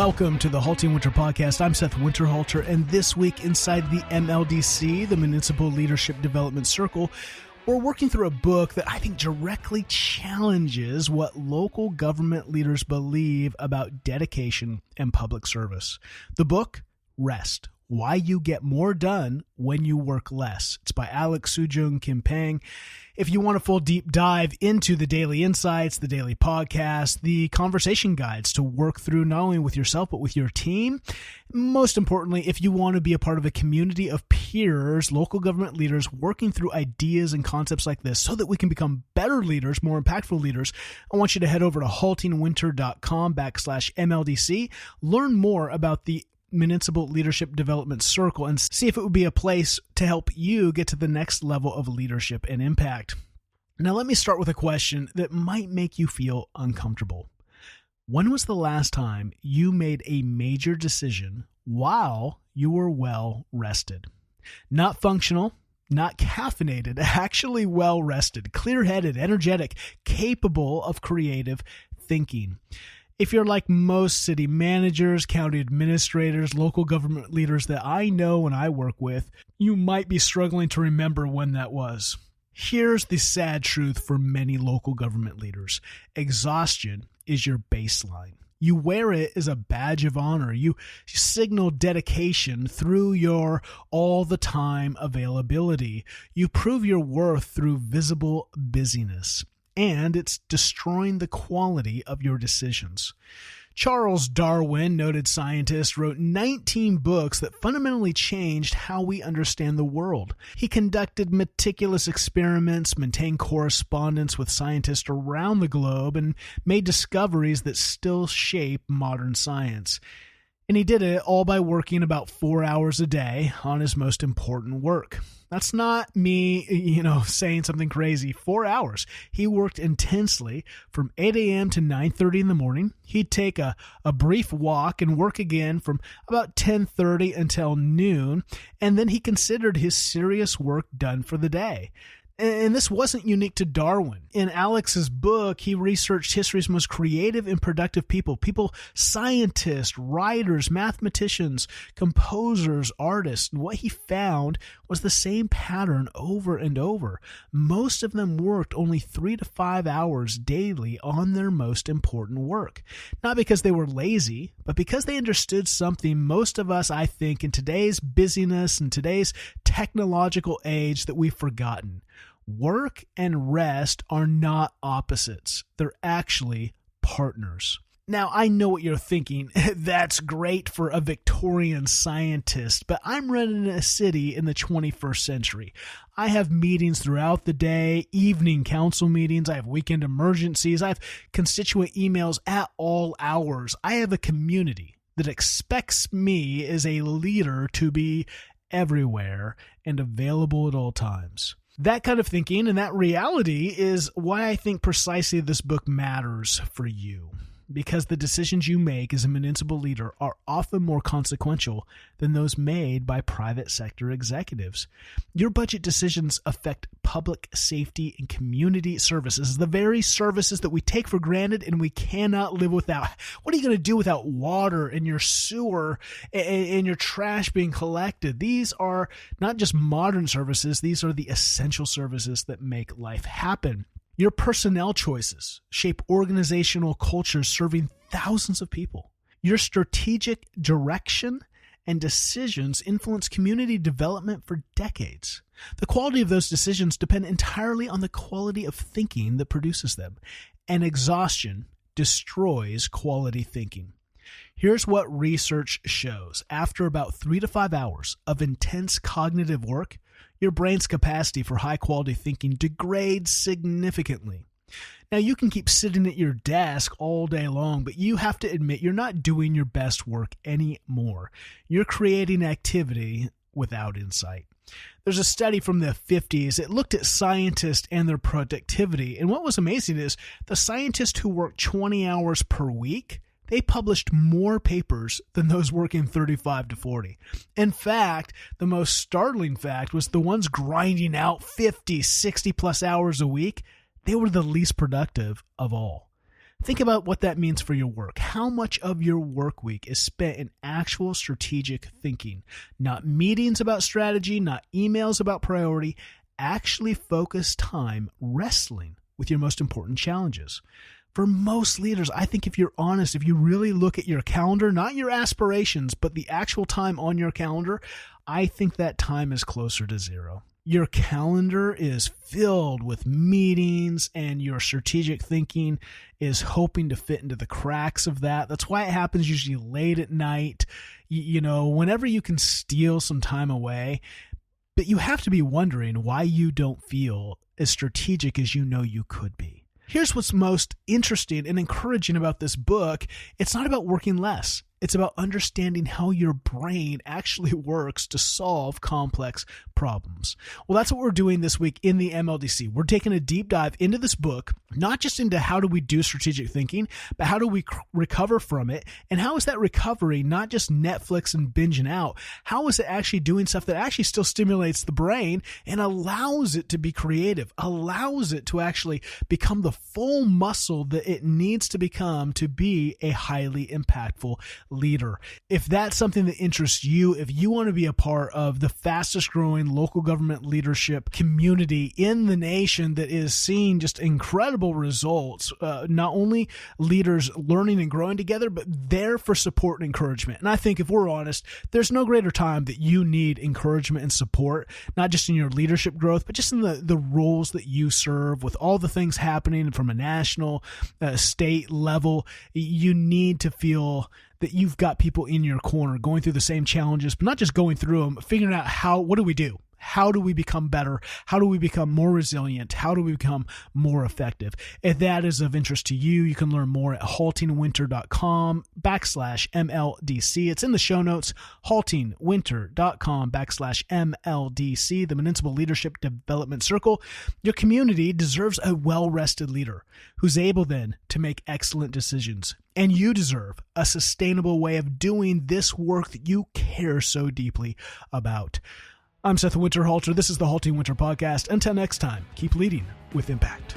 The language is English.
Welcome to the HaltingWinter podcast. I'm Seth Winterhalter, and this week inside the MLDC, the Municipal Leadership Development Circle, we're working through a book that I think directly challenges what local government leaders believe about dedication and public service. The book, Rest: Why You Get More Done When You Work Less. It's by Alex Soojung-Kim Pang. If you want a full deep dive into the daily insights, the daily podcast, the conversation guides to work through not only with yourself, but with your team, most importantly, if you want to be a part of a community of peers, local government leaders working through ideas and concepts like this so that we can become better leaders, more impactful leaders, I want you to head over to haltingwinter.com/MLDC, learn more about the Municipal Leadership Development Circle, and see if it would be a place to help you get to the next level of leadership and impact. Now, let me start with a question that might make you feel uncomfortable. When was the last time you made a major decision while you were well rested? Not functional, not caffeinated, actually well rested, clear-headed, energetic, capable of creative thinking. If you're like most city managers, county administrators, local government leaders that I know and I work with, you might be struggling to remember when that was. Here's the sad truth for many local government leaders. Exhaustion is your baseline. You wear it as a badge of honor. You signal dedication through your all-the-time availability. You prove your worth through visible busyness. And it's destroying the quality of your decisions. Charles Darwin, noted scientist, wrote 19 books that fundamentally changed how we understand the world. He conducted meticulous experiments, maintained correspondence with scientists around the globe, and made discoveries that still shape modern science. And he did it all by working about 4 hours a day on his most important work. That's not me, saying something crazy. 4 hours. He worked intensely from 8 a.m. to 9:30 in the morning. He'd take a brief walk and work again from about 10:30 until noon. And then he considered his serious work done for the day. And this wasn't unique to Darwin. In Alex's book, he researched history's most creative and productive people, scientists, writers, mathematicians, composers, artists. And what he found was the same pattern over and over. Most of them worked only 3 to 5 hours daily on their most important work. Not because they were lazy, but because they understood something most of us, I think, in today's busyness and today's technological age that we've forgotten. Work and rest are not opposites. They're actually partners. Now, I know what you're thinking. That's great for a Victorian scientist, but I'm running a city in the 21st century. I have meetings throughout the day, evening council meetings. I have weekend emergencies. I have constituent emails at all hours. I have a community that expects me as a leader to be everywhere and available at all times. That kind of thinking and that reality is why I think precisely this book matters for you. Because the decisions you make as a municipal leader are often more consequential than those made by private sector executives. Your budget decisions affect public safety and community services, the very services that we take for granted and we cannot live without. What are you going to do without water and your sewer and your trash being collected? These are not just modern services, these are the essential services that make life happen. Your personnel choices shape organizational cultures serving thousands of people. Your strategic direction and decisions influence community development for decades. The quality of those decisions depend entirely on the quality of thinking that produces them, and exhaustion destroys quality thinking. Here's what research shows. After about 3 to 5 hours of intense cognitive work, your brain's capacity for high-quality thinking degrades significantly. Now, you can keep sitting at your desk all day long, but you have to admit you're not doing your best work anymore. You're creating activity without insight. There's a study from the 50s. It looked at scientists and their productivity, and what was amazing is the scientists who worked 20 hours per week, they published more papers than those working 35 to 40. In fact, the most startling fact was the ones grinding out 50, 60 plus hours a week, they were the least productive of all. Think about what that means for your work. How much of your work week is spent in actual strategic thinking? Not meetings about strategy, not emails about priority. Actually focus time wrestling with your most important challenges. For most leaders, I think if you're honest, if you really look at your calendar, not your aspirations, but the actual time on your calendar, I think that time is closer to zero. Your calendar is filled with meetings and your strategic thinking is hoping to fit into the cracks of that. That's why it happens usually late at night, whenever you can steal some time away. But you have to be wondering why you don't feel as strategic as you know you could be. Here's what's most interesting and encouraging about this book. It's not about working less. It's about understanding how your brain actually works to solve complex problems. Well, that's what we're doing this week in the MLDC. We're taking a deep dive into this book, not just into how do we do strategic thinking, but how do we recover from it? And how is that recovery not just Netflix and binging out? How is it actually doing stuff that actually still stimulates the brain and allows it to be creative, allows it to actually become the full muscle that it needs to become to be a highly impactful leader? If that's something that interests you, if you want to be a part of the fastest growing local government leadership community in the nation that is seeing just incredible results, not only leaders learning and growing together, but there for support and encouragement. And I think if we're honest, there's no greater time that you need encouragement and support, not just in your leadership growth, but just in the roles that you serve with all the things happening from a national, state level. You need to feel that you've got people in your corner going through the same challenges, but not just going through them, figuring out what do we do? How do we become better? How do we become more resilient? How do we become more effective? If that is of interest to you, you can learn more at HaltingWinter.com/MLDC. It's in the show notes, HaltingWinter.com/MLDC, the Municipal Leadership Development Circle. Your community deserves a well-rested leader who's able then to make excellent decisions. And you deserve a sustainable way of doing this work that you care so deeply about. I'm Seth Winterhalter. This is the Halting Winter Podcast. Until next time, keep leading with impact.